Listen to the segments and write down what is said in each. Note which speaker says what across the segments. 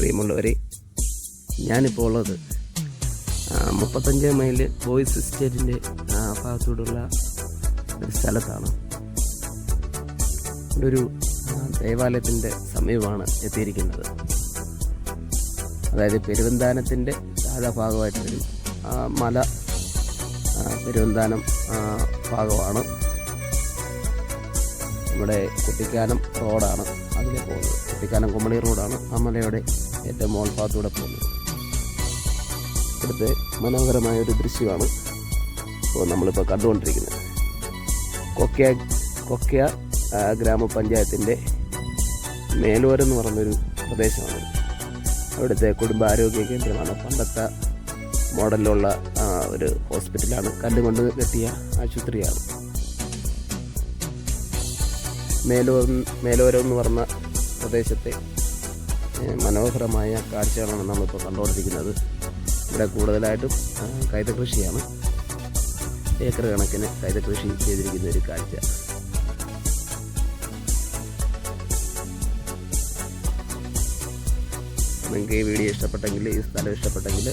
Speaker 1: പ്രിയമുള്ളവരെ, ഞാനിപ്പോൾ ഉള്ളത് 35 മൈൽ ബോയ്സ് എസ്റ്റേറ്റിൻ്റെ ഭാഗത്തോടുള്ള ഒരു സ്ഥലത്താണ്. ഇവിടെ ഒരു ദേവാലയത്തിൻ്റെ സമീപമാണ് എത്തിയിരിക്കുന്നത്. അതായത് പെരുവന്താനത്തിൻ്റെ താഴെ ഭാഗമായിട്ട് വരും മല. പെരുവന്താനം ഭാഗമാണ്. നമ്മുടെ കുട്ടിക്കാനം റോഡാണ് അതിലെ പോകുന്നത്. കുട്ടിക്കാനം കുമളി റോഡാണ് ആ മലയുടെ ഏറ്റവും മോൾഭാഗത്തൂടെ പോകുന്നത്. ഇവിടുത്തെ മനോഹരമായൊരു ദൃശ്യമാണ് ഇപ്പോൾ നമ്മളിപ്പോൾ കണ്ടുകൊണ്ടിരിക്കുന്നത്. കൊക്കയ ഗ്രാമപഞ്ചായത്തിൻ്റെ മേലോരം എന്ന് പറഞ്ഞൊരു പ്രദേശമാണ്. അവിടുത്തെ കുടുംബാരോഗ്യ കേന്ദ്രമാണ്. പണ്ടത്തെ മോഡലിലുള്ള ഒരു ഹോസ്പിറ്റലാണ്. കല്ലുകൊണ്ട് കെട്ടിയ ആശുപത്രിയാണ്. മേലോരം എന്ന് പറഞ്ഞ പ്രദേശത്തെ മനോഹരമായ കാഴ്ചകളാണ് നമ്മളിപ്പോൾ കണ്ടുകൊണ്ടിരിക്കുന്നത്. ഇവിടെ കൂടുതലായിട്ടും കൈത കൃഷിയാണ്. ഏക്കർ കണക്കിന് കൈത കൃഷി ചെയ്തിരിക്കുന്ന ഒരു കാഴ്ച. നിങ്ങൾക്ക് ഈ വീഡിയോ ഇഷ്ടപ്പെട്ടെങ്കിൽ, ഈ സ്ഥലം ഇഷ്ടപ്പെട്ടെങ്കിൽ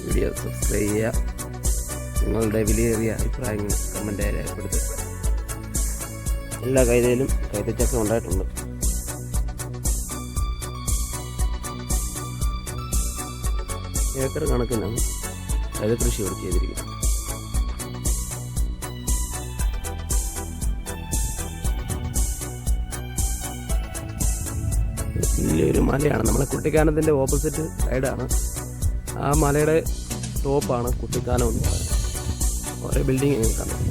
Speaker 1: വീഡിയോ സബ്സ്ക്രൈബ് ചെയ്യുക. നിങ്ങളുടെ വിലയേറിയ അഭിപ്രായങ്ങൾ കമൻറ്റായി രേഖപ്പെടുത്തുക. എല്ലാ കൈതയിലും കൈതച്ചക്ക ഉണ്ടായിട്ടുണ്ട്. ഏക്കർ കണക്കിനാണ് കൈത കൃഷി ഇവിടെ ചെയ്തിരിക്കുന്നത്. വലിയൊരു മലയാണ്. നമ്മളെ കുട്ടിക്കാനത്തിൻ്റെ ഓപ്പോസിറ്റ് സൈഡാണ്. ആ മലയുടെ ടോപ്പാണ് കുട്ടിക്കാനം എന്ന് പറയുന്നത്. ഓരോ ബിൽഡിങ് കാണാം.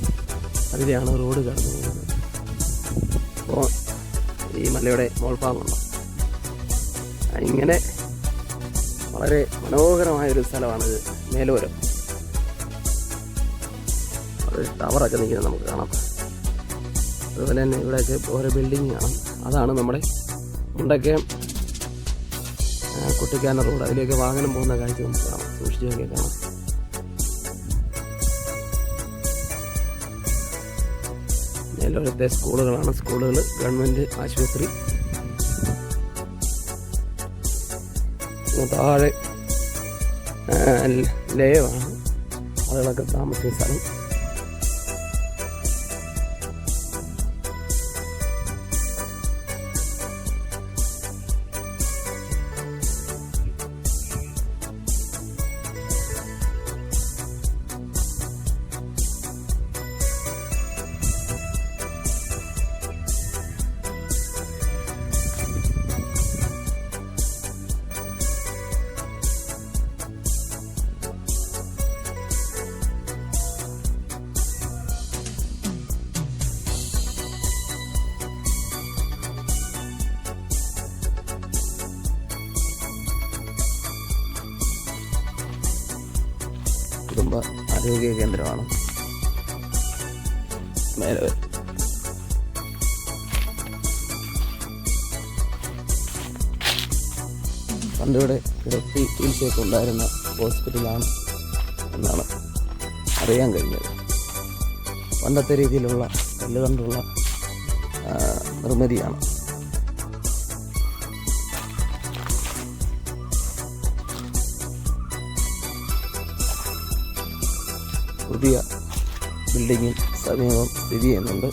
Speaker 1: അതിലെയാണ് റോഡ് കടന്നു പോകുന്നത്. അപ്പോൾ ഈ മലയുടെ മോൾഭാഗമുണ്ടോ, ഇങ്ങനെ വളരെ മനോഹരമായൊരു സ്ഥലമാണിത്. മേലോരം ഒരു ടവറൊക്കെ നിൽക്കുന്നത് നമുക്ക് കാണാം. അതുപോലെ തന്നെ ഇവിടെയൊക്കെ ഓരോ ബിൽഡിങ് കാണാം. അതാണ് നമ്മുടെ മുണ്ടക്കയം കുട്ടിക്കാന റോഡ്. അതിലേക്ക് വാഹനം പോകുന്ന കാഴ്ച നമുക്ക് കാണാം. സൂക്ഷിച്ചൊക്കെ കാണാം. മേലോരത്തെ സ്കൂളുകളാണ്. സ്കൂളുകൾ, ഗവൺമെൻറ് ആശുപത്രി. താഴെ ലയമാണ്. ആളുകളൊക്കെ താമസിക്കുന്ന സ്ഥലം. കുടുംബ ആരോഗ്യ കേന്ദ്രമാണ് മേലോരം. പണ്ടിവിടെ കിടത്തി ചികിത്സയൊക്കെ ഉണ്ടായിരുന്ന ഹോസ്പിറ്റലാണ് എന്നാണ് അറിയാൻ കഴിഞ്ഞത്. പണ്ടത്തെ രീതിയിലുള്ള കല്ലുകൊണ്ടുള്ള നിർമ്മിതിയാണ്. പുതിയ ബിൽഡിങ്ങിൽ സമീപം സ്ഥിതി ചെയ്യുന്നുണ്ട്.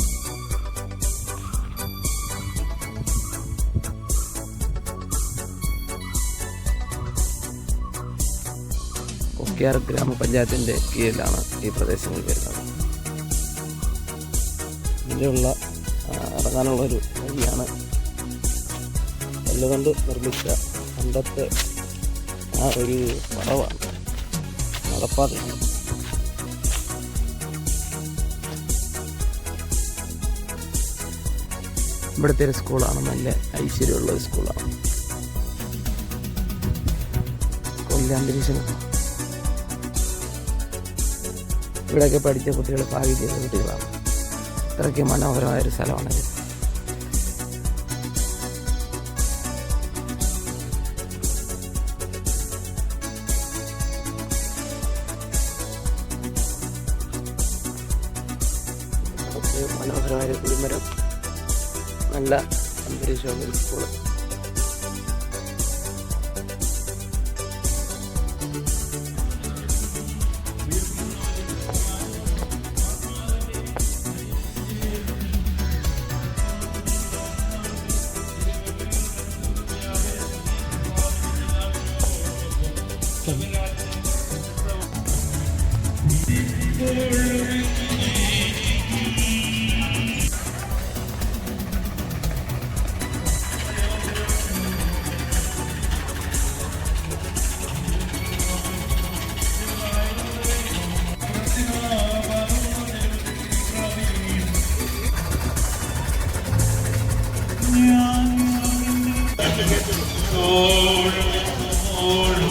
Speaker 1: കൊക്കയാർ ഗ്രാമപഞ്ചായത്തിൻ്റെ കീഴിലാണ് ഈ പ്രദേശങ്ങൾ വരുന്നത്. ഇതിലുള്ള ഇറങ്ങാനുള്ളൊരു വഴിയാണ്. കല്ലുകൊണ്ട് നിർമ്മിച്ച പണ്ടത്തെ ആ ഒരു പടവാണ്, നടപ്പാതയാണ്. ഇവിടുത്തെ ഒരു സ്കൂളാണ്. നല്ല ഐശ്വര്യമുള്ള ഒരു സ്കൂളാണ്. സ്കൂളിലെ അന്തരീക്ഷം ഇവിടെയൊക്കെ പഠിച്ച കുട്ടികൾ ഭാവി ചെയ്ത കുട്ടികളാണ്. ഇത്രയ്ക്ക് മനോഹരമായൊരു സ്ഥലമാണിത്. മനോഹരമായ കുടിമരം, നല്ല അന്തരീക്ഷമുള്ള സ്കൂള്.
Speaker 2: പോകും.
Speaker 3: Oh